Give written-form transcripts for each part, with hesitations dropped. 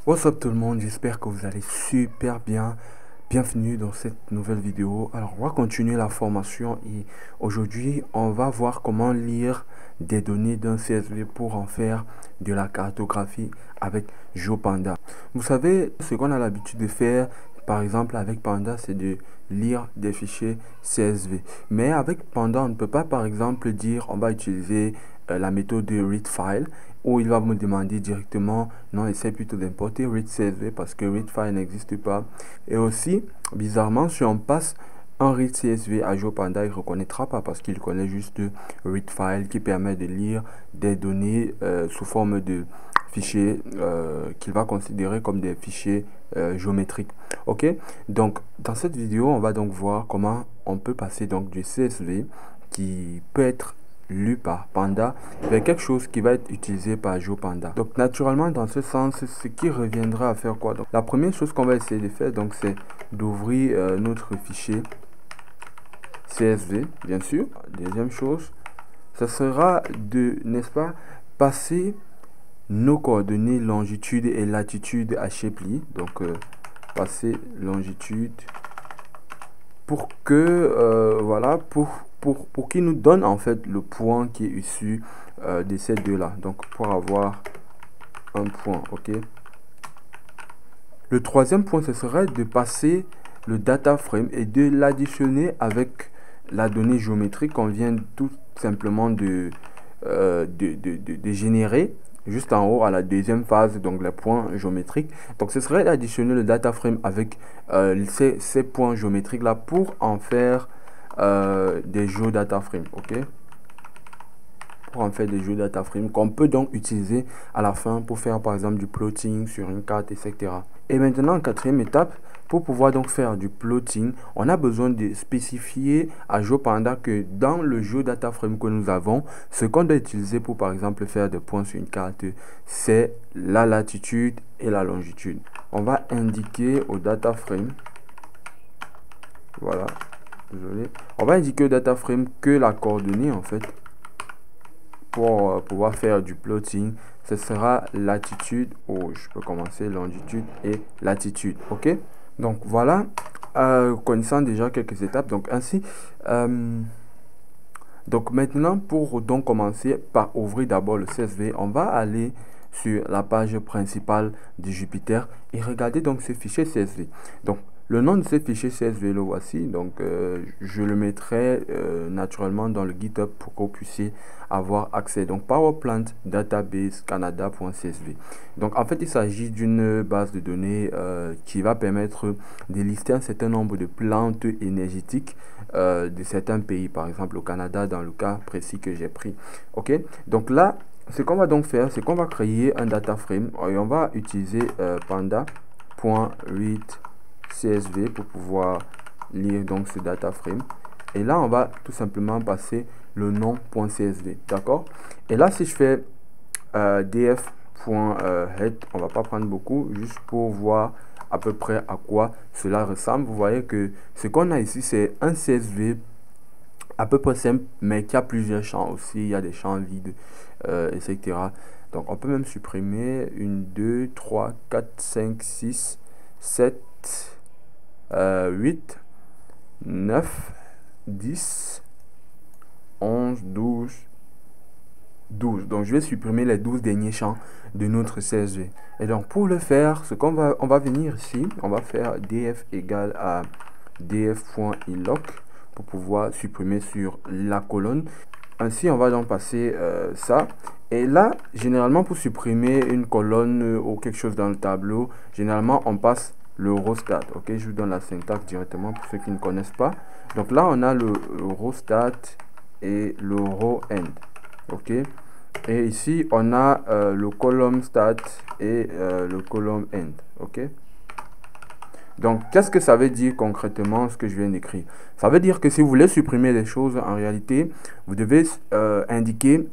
What's up tout le monde, j'espère que vous allez super bien. Bienvenue dans cette nouvelle vidéo. Alors on va continuer la formation et aujourd'hui on va voir comment lire des données d'un CSV pour en faire de la cartographie avec GeoPanda. Vous savez, ce qu'on a l'habitude de faire par exemple avec Panda, c'est de lire des fichiers CSV. Mais avec Panda, on ne peut pas par exemple dire on va utiliser la méthode de readFile où il va me demander directement, non, essaie plutôt d'importer readCSV parce que readFile n'existe pas. Et aussi, bizarrement, si on passe un readCSV à GeoPanda, il ne reconnaîtra pas parce qu'il connaît juste readFile qui permet de lire des données sous forme de fichiers qu'il va considérer comme des fichiers géométriques. Ok, donc dans cette vidéo, on va donc voir comment on peut passer donc du CSV qui peut être lu par Panda vers quelque chose qui va être utilisé par GeoPanda. Donc naturellement dans ce sens, ce qui reviendra à faire quoi? Donc la première chose qu'on va essayer de faire donc c'est d'ouvrir notre fichier CSV, bien sûr. Deuxième chose, ce sera de, n'est-ce pas, passer nos coordonnées longitude et latitude à Shapley. Donc passer longitude pour que voilà, pour qu'il nous donne en fait le point qui est issu de ces deux là, donc pour avoir un point. Ok, le troisième point, ce serait de passer le data frame et de l'additionner avec la donnée géométrique qu'on vient tout simplement de générer juste en haut à la deuxième phase, donc les points géométriques. Donc ce serait d'additionner le data frame avec ces points géométriques là pour en faire des data frame. Ok, pour en faire des data frame qu'on peut donc utiliser à la fin pour faire par exemple du plotting sur une carte, etc. Et maintenant, quatrième étape, pour pouvoir donc faire du plotting, on a besoin de spécifier à GeoPanda que dans le data frame que nous avons, ce qu'on doit utiliser pour par exemple faire des points sur une carte, c'est la latitude et la longitude. On va indiquer au data frame, voilà, désolé, on va indiquer au data frame que la coordonnée en fait pour pouvoir faire du plotting, ce sera latitude, ou je peux commencer longitude et latitude. Ok, donc voilà, connaissant déjà quelques étapes, donc ainsi donc maintenant pour donc commencer par ouvrir d'abord le CSV, on va aller sur la page principale de Jupyter et regarder donc ce fichier CSV. Donc le nom de ce fichier CSV le voici, donc je le mettrai naturellement dans le GitHub pour que vous puissiez avoir accès. Donc Power Plant Database Canada.csv. Donc en fait il s'agit d'une base de données qui va permettre de lister un certain nombre de plantes énergétiques de certains pays, par exemple au Canada dans le cas précis que j'ai pris. Ok, donc là ce qu'on va donc faire, c'est qu'on va créer un data frame et on va utiliser panda.readCSV pour pouvoir lire donc ce data frame. Et là, on va tout simplement passer le nom.csv, d'accord? Et là, si je fais df.head, on va pas prendre beaucoup, juste pour voir à peu près à quoi cela ressemble. Vous voyez que ce qu'on a ici, c'est un CSV à peu près simple, mais qui a plusieurs champs aussi. Il y a des champs vides, etc. Donc, on peut même supprimer 1, 2, 3, 4, 5, 6, 7, 8, 9, 10, 11, 12, 12. Donc, je vais supprimer les 12 derniers champs de notre CSV. Et donc, pour le faire, ce qu'on va, on va venir ici, on va faire df égale à df.inloc pour pouvoir supprimer sur la colonne. Ainsi, on va donc passer ça. Et là, généralement, pour supprimer une colonne ou quelque chose dans le tableau, généralement, on passe le row start. Ok, je vous donne la syntaxe directement pour ceux qui ne connaissent pas. Donc là, on a le row start et le row end. Ok, et ici, on a le column start et le column end. Ok. Donc, qu'est-ce que ça veut dire concrètement ce que je viens d'écrire? Ça veut dire que si vous voulez supprimer des choses, en réalité, vous devez indiquer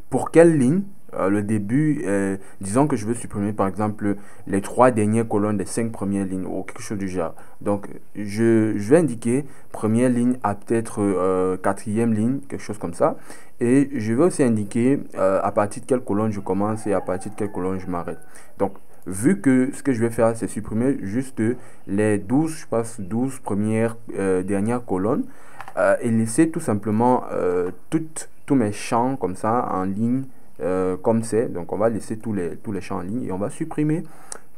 pour quelle ligne, le début, disons que je veux supprimer par exemple les 3 dernières colonnes des 5 premières lignes ou quelque chose du genre. Donc, je vais indiquer première ligne à peut-être quatrième ligne, quelque chose comme ça. Et je vais aussi indiquer à partir de quelle colonne je commence et à partir de quelle colonne je m'arrête. Donc, vu que ce que je vais faire, c'est supprimer juste les 12, je passe 12 premières dernières colonnes et laisser tout simplement tous mes champs comme ça en ligne comme c'est. Donc on va laisser tous les champs en ligne et on va supprimer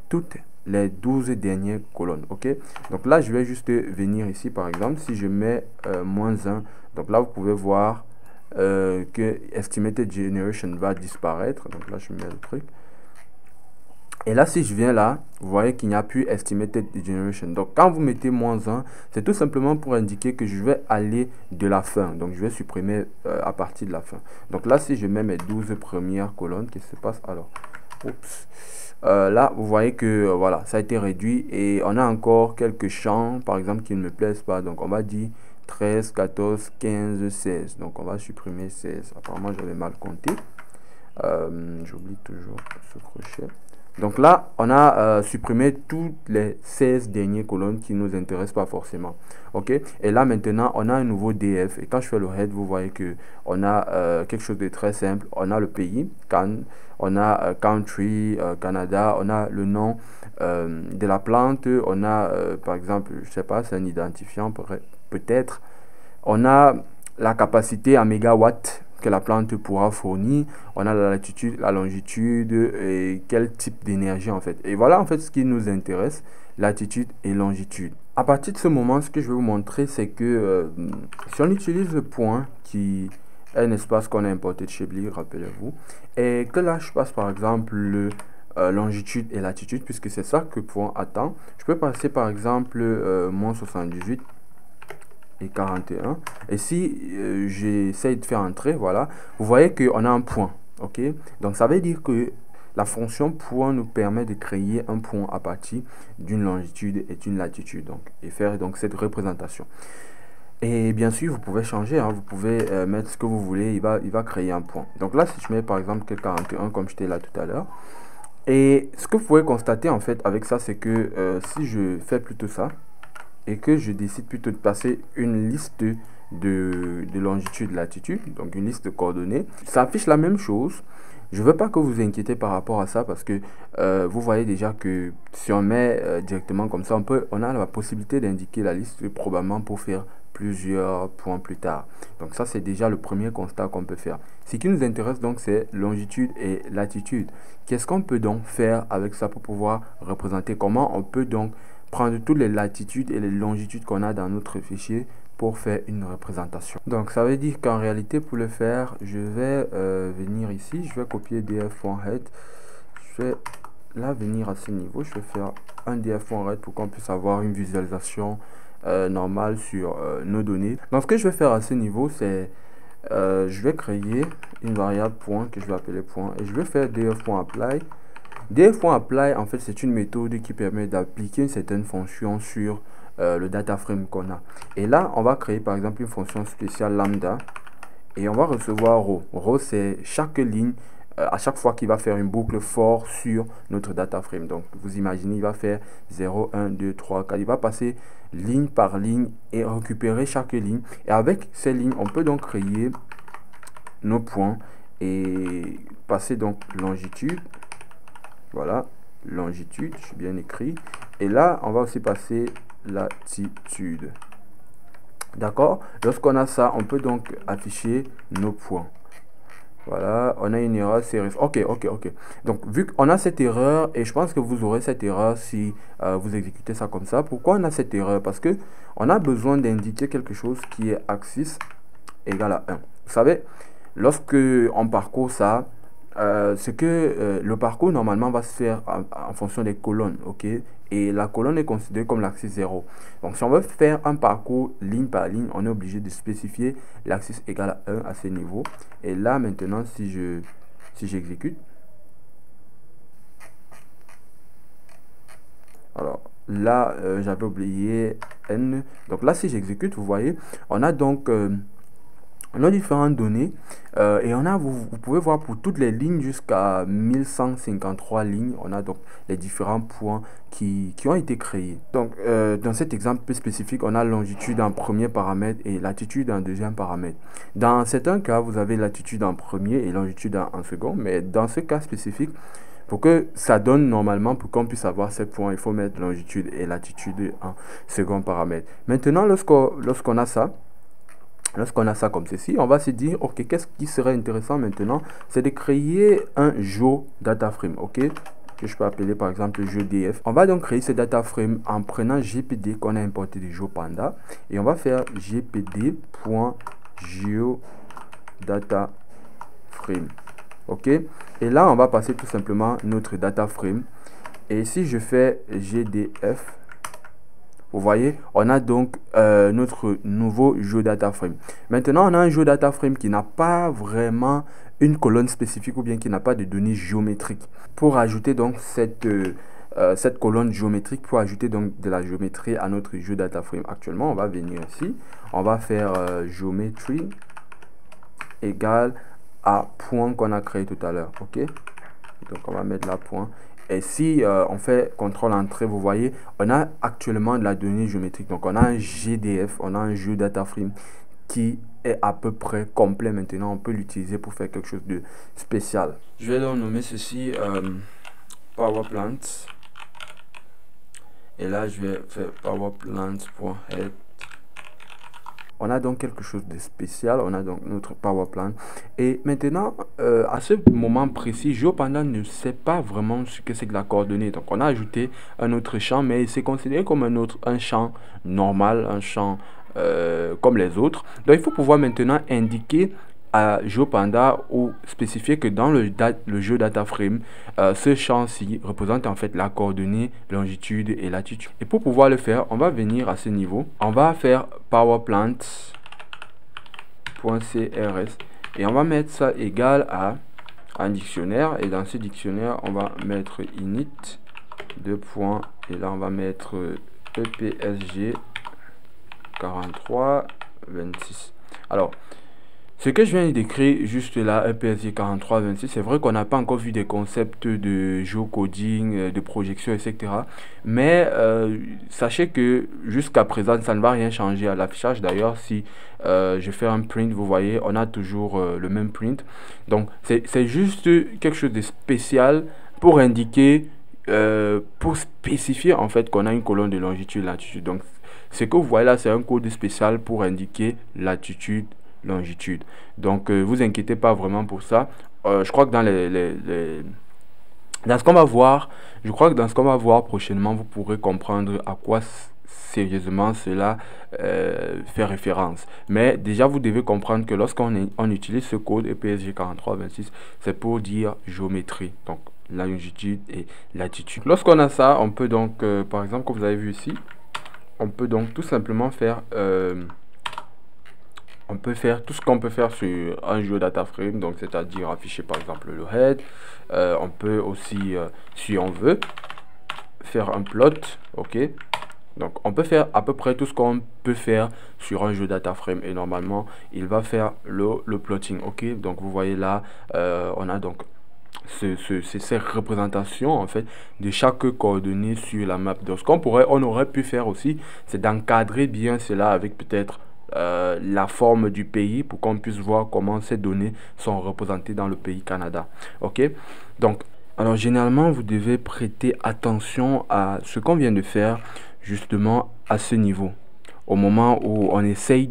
toutes les 12 dernières colonnes. Ok, donc là je vais juste venir ici par exemple, si je mets -1, donc là vous pouvez voir que Estimated Generation va disparaître. Donc là je mets le truc. Et là, si je viens là, vous voyez qu'il n'y a plus Estimated Generation. Donc, quand vous mettez -1, c'est tout simplement pour indiquer que je vais aller de la fin. Donc, je vais supprimer à partir de la fin. Donc là, si je mets mes 12 premières colonnes, qu'est-ce qui se passe alors? Oups. Là, vous voyez que voilà, ça a été réduit. Et on a encore quelques champs, par exemple, qui ne me plaisent pas. Donc, on va dire 13, 14, 15, 16. Donc, on va supprimer 16. Apparemment, j'avais mal compté. J'oublie toujours ce crochet. Donc là, on a supprimé toutes les 16 dernières colonnes qui ne nous intéressent pas forcément. Ok. Et là, maintenant, on a un nouveau DF. Et quand je fais le head, vous voyez que on a quelque chose de très simple. On a le pays, on a country, Canada, on a le nom de la plante. On a, par exemple, je sais pas, c'est un identifiant peut-être. On a la capacité en mégawatts que la plante pourra fournir, on a la latitude, la longitude et quel type d'énergie en fait. Et voilà en fait ce qui nous intéresse, latitude et longitude. À partir de ce moment, ce que je vais vous montrer, c'est que si on utilise le point qui est un espace qu'on a importé de Shapely, rappelez-vous, et que là je passe par exemple le longitude et latitude, puisque c'est ça que point attend, je peux passer par exemple -78 et 41. Et si j'essaie de faire entrer, voilà, vous voyez qu'on a un point. Ok, donc ça veut dire que la fonction point nous permet de créer un point à partir d'une longitude et d'une latitude, donc, et faire donc cette représentation. Et bien sûr, vous pouvez changer, hein, vous pouvez mettre ce que vous voulez, il va créer un point. Donc là, si je mets par exemple que 41 comme j'étais là tout à l'heure, et ce que vous pouvez constater en fait avec ça, c'est que si je fais plutôt ça, et que je décide plutôt de passer une liste de longitude, latitude, donc une liste de coordonnées, ça affiche la même chose. Je ne veux pas que vous vous inquiétez par rapport à ça parce que vous voyez déjà que si on met directement comme ça, on a la possibilité d'indiquer la liste probablement pour faire plusieurs points plus tard. Donc ça, c'est déjà le premier constat qu'on peut faire. Ce qui nous intéresse donc, c'est longitude et latitude. Qu'est-ce qu'on peut donc faire avec ça pour pouvoir représenter? Comment on peut donc prendre toutes les latitudes et les longitudes qu'on a dans notre fichier pour faire une représentation. Donc ça veut dire qu'en réalité, pour le faire, je vais venir ici, je vais copier df.head, je vais là venir à ce niveau, je vais faire un df.head pour qu'on puisse avoir une visualisation normale sur nos données. Donc ce que je vais faire à ce niveau, c'est je vais créer une variable point que je vais appeler point et je vais faire df.apply. df.apply, en fait, c'est une méthode qui permet d'appliquer une certaine fonction sur le data frame qu'on a. Et là, on va créer par exemple une fonction spéciale lambda et on va recevoir row. Row, c'est chaque ligne, à chaque fois qu'il va faire une boucle for sur notre data frame. Donc, vous imaginez, il va faire 0, 1, 2, 3, 4. Il va passer ligne par ligne et récupérer chaque ligne. Et avec ces lignes, on peut donc créer nos points et passer donc longitude. Voilà, longitude, je suis bien écrit. Et là, on va aussi passer latitude. D'accord? Lorsqu'on a ça, on peut donc afficher nos points. Voilà, on a une erreur serif. Ok. Donc, vu qu'on a cette erreur, et je pense que vous aurez cette erreur si vous exécutez ça comme ça. Pourquoi on a cette erreur? Parce que on a besoin d'indiquer quelque chose qui est axis égal à 1. Vous savez, lorsque on parcourt ça, c'est que le parcours normalement va se faire en fonction des colonnes, ok, et la colonne est considérée comme l'axe 0. Donc si on veut faire un parcours ligne par ligne, on est obligé de spécifier l'axe égal à 1 à ce niveau. Et là maintenant, si j'exécute, alors là j'avais oublié n. Donc là, si j'exécute, vous voyez, on a donc on a différentes données et on a, vous pouvez voir pour toutes les lignes jusqu'à 1153 lignes, on a donc les différents points qui ont été créés. Donc dans cet exemple spécifique, on a longitude en premier paramètre et latitude en deuxième paramètre. Dans certains cas, vous avez latitude en premier et longitude en second, mais dans ce cas spécifique, Pour que ça donne normalement, pour qu'on puisse avoir ces points, il faut mettre longitude et latitude en second paramètre. Maintenant, lorsqu'on a ça, comme ceci, on va se dire, ok, qu'est-ce qui serait intéressant maintenant? C'est de créer un GeoDataFrame, ok? Que je peux appeler par exemple GeoDF. On va donc créer ce data frame en prenant GPD qu'on a importé de GeoPanda et on va faire gpd.geoDataFrame. Ok, et là on va passer tout simplement notre data frame et si je fais GDF, vous voyez, on a donc notre nouveau GeoDataFrame. Maintenant, on a un GeoDataFrame qui n'a pas vraiment une colonne spécifique ou bien qui n'a pas de données géométriques. Pour ajouter donc cette colonne géométrique, pour ajouter donc de la géométrie à notre GeoDataFrame, actuellement, on va venir ici, on va faire géométrie égale à point qu'on a créé tout à l'heure. Ok, donc on va mettre là point. Et si on fait CTRL entrée, vous voyez, on a actuellement de la donnée géométrique. Donc, on a un GDF, on a un GeoDataFrame qui est à peu près complet maintenant. On peut l'utiliser pour faire quelque chose de spécial. Je vais donc nommer ceci PowerPlant. Et là, je vais faire PowerPlant.head. On a donc quelque chose de spécial, on a donc notre PowerPlan. Et maintenant, à ce moment précis, GeoPanda ne sait pas vraiment ce que c'est que la coordonnée. Donc, on a ajouté un autre champ, mais c'est considéré comme un champ normal, un champ comme les autres. Donc, il faut pouvoir maintenant indiquer à GeoPanda ou spécifier que dans le GeoDataFrame, ce champ-ci représente en fait la coordonnée longitude et latitude. Et pour pouvoir le faire, on va venir à ce niveau, on va faire PowerPlant.crs et on va mettre ça égal à un dictionnaire et dans ce dictionnaire, on va mettre init 2 points et là on va mettre EPSG 4326. Alors, ce que je viens d'écrire juste là, EPSG 4326, c'est vrai qu'on n'a pas encore vu des concepts de géocoding, de projection, etc. Mais sachez que jusqu'à présent, ça ne va rien changer à l'affichage. D'ailleurs, si je fais un print, vous voyez, on a toujours le même print. Donc, c'est juste quelque chose de spécial pour indiquer, pour spécifier en fait qu'on a une colonne de longitude, latitude. Donc, ce que vous voyez là, c'est un code spécial pour indiquer latitude, longitude. Donc vous inquiétez pas vraiment pour ça. Je crois que dans dans ce qu'on va voir, je crois que dans ce qu'on va voir prochainement, vous pourrez comprendre à quoi sérieusement cela fait référence. Mais déjà vous devez comprendre que lorsqu'on utilise ce code EPSG 4326, c'est pour dire géométrie, donc la longitude et latitude. Lorsqu'on a ça, on peut donc par exemple, comme vous avez vu ici, on peut donc tout simplement faire on peut faire tout ce qu'on peut faire sur un GeoDataFrame, donc c'est-à-dire afficher par exemple le head. On peut aussi, si on veut, faire un plot, ok. Donc on peut faire à peu près tout ce qu'on peut faire sur un GeoDataFrame et normalement il va faire le plotting, ok. Donc vous voyez là, on a donc ces représentations en fait de chaque coordonnée sur la map. Donc ce on aurait pu faire aussi, c'est d'encadrer bien cela avec peut-être la forme du pays pour qu'on puisse voir comment ces données sont représentées dans le pays Canada. Ok, donc alors généralement vous devez prêter attention à ce qu'on vient de faire justement à ce niveau au moment où on essaye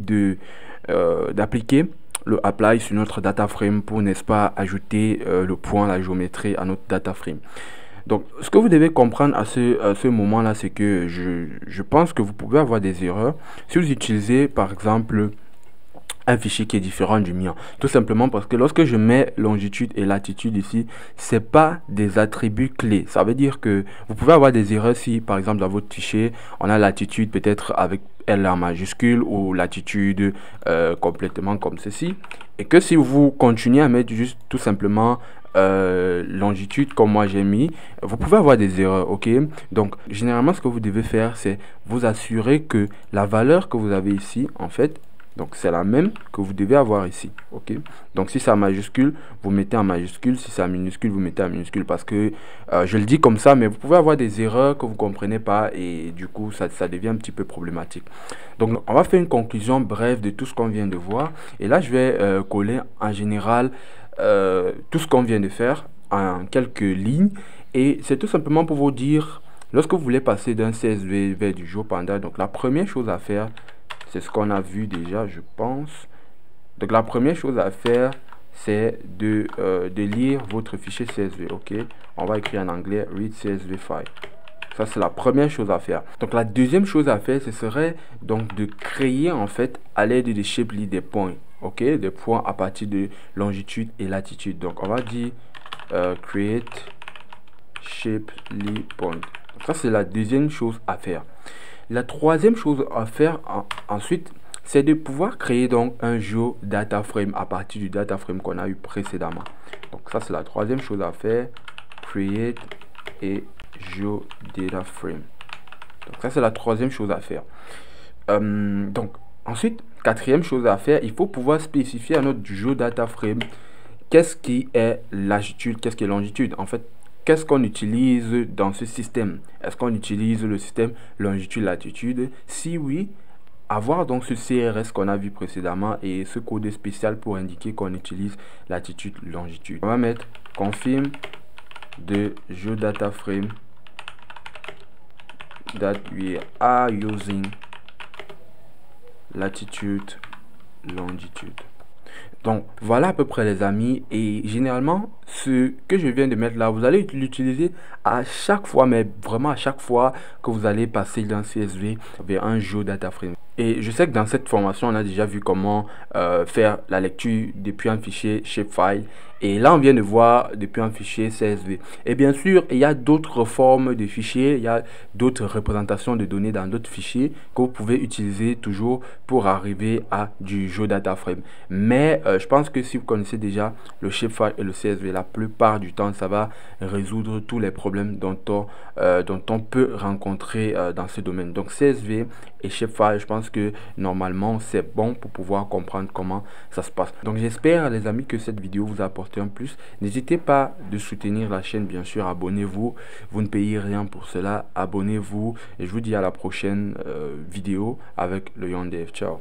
d'appliquer le apply sur notre data frame pour, n'est-ce pas, ajouter le point, la géométrie à notre data frame. Donc, ce que vous devez comprendre à ce moment-là, c'est que je pense que vous pouvez avoir des erreurs si vous utilisez, par exemple, un fichier qui est différent du mien. Tout simplement parce que lorsque je mets longitude et latitude ici, c'est pas des attributs clés. Ça veut dire que vous pouvez avoir des erreurs si, par exemple, dans votre fichier, on a latitude peut-être avec L en majuscule ou latitude complètement comme ceci. Et que si vous continuez à mettre juste tout simplement longitude comme moi j'ai mis, vous pouvez avoir des erreurs, ok. Donc généralement ce que vous devez faire, c'est vous assurer que la valeur que vous avez ici en fait, donc c'est la même que vous devez avoir ici, ok. Donc si c'est en majuscule, vous mettez en majuscule, si c'est en minuscule, vous mettez en minuscule, parce que je le dis comme ça, mais vous pouvez avoir des erreurs que vous comprenez pas et du coup ça devient un petit peu problématique. Donc on va faire une conclusion brève de tout ce qu'on vient de voir et là je vais coller en général tout ce qu'on vient de faire en quelques lignes. Et c'est tout simplement pour vous dire, lorsque vous voulez passer d'un CSV vers du GeoPanda, donc la première chose à faire, c'est ce qu'on a vu déjà, je pense. Donc la première chose à faire, c'est de lire votre fichier CSV. Ok, on va écrire en anglais read CSV file. Ça, c'est la première chose à faire. Donc la deuxième chose à faire, ce serait donc de créer en fait à l'aide de Shapely des points. Ok, des points à partir de longitude et latitude. Donc on va dire create Shapely point. Donc, ça, c'est la deuxième chose à faire. La troisième chose à faire ensuite, c'est de pouvoir créer donc un GeoData frame à partir du data frame qu'on a eu précédemment. Donc ça, c'est la troisième chose à faire, create et GeoData frame. Donc ça, c'est la troisième chose à faire. Donc ensuite, quatrième chose à faire, il faut pouvoir spécifier à notre GeoData frame qu'est-ce qui est latitude, qu'est-ce qui est longitude. En fait, qu'est-ce qu'on utilise dans ce système? Est-ce qu'on utilise le système longitude-latitude? Si oui, avoir donc ce CRS qu'on a vu précédemment et ce code spécial pour indiquer qu'on utilise latitude-longitude. On va mettre confirm de GeoData frame that we are using latitude longitude. Donc voilà à peu près les amis, et généralement ce que je viens de mettre là, vous allez l'utiliser à chaque fois, mais vraiment à chaque fois que vous allez passer d'un CSV vers un GeoData frame. Et je sais que dans cette formation on a déjà vu comment faire la lecture depuis un fichier shapefile, et là on vient de voir depuis un fichier CSV. Et bien sûr il y a d'autres formes de fichiers, il y a d'autres représentations de données dans d'autres fichiers que vous pouvez utiliser toujours pour arriver à du GeoData frame. Mais je pense que si vous connaissez déjà le shapefile et le CSV, la plupart du temps ça va résoudre tous les problèmes dont on peut rencontrer dans ce domaine. Donc CSV et shapefile, je pense que normalement c'est bon pour pouvoir comprendre comment ça se passe. Donc j'espère les amis que cette vidéo vous a apporté un plus. N'hésitez pas de soutenir la chaîne, bien sûr, abonnez-vous, vous ne payez rien pour cela, abonnez-vous, et je vous dis à la prochaine vidéo avec le Yondev. Ciao.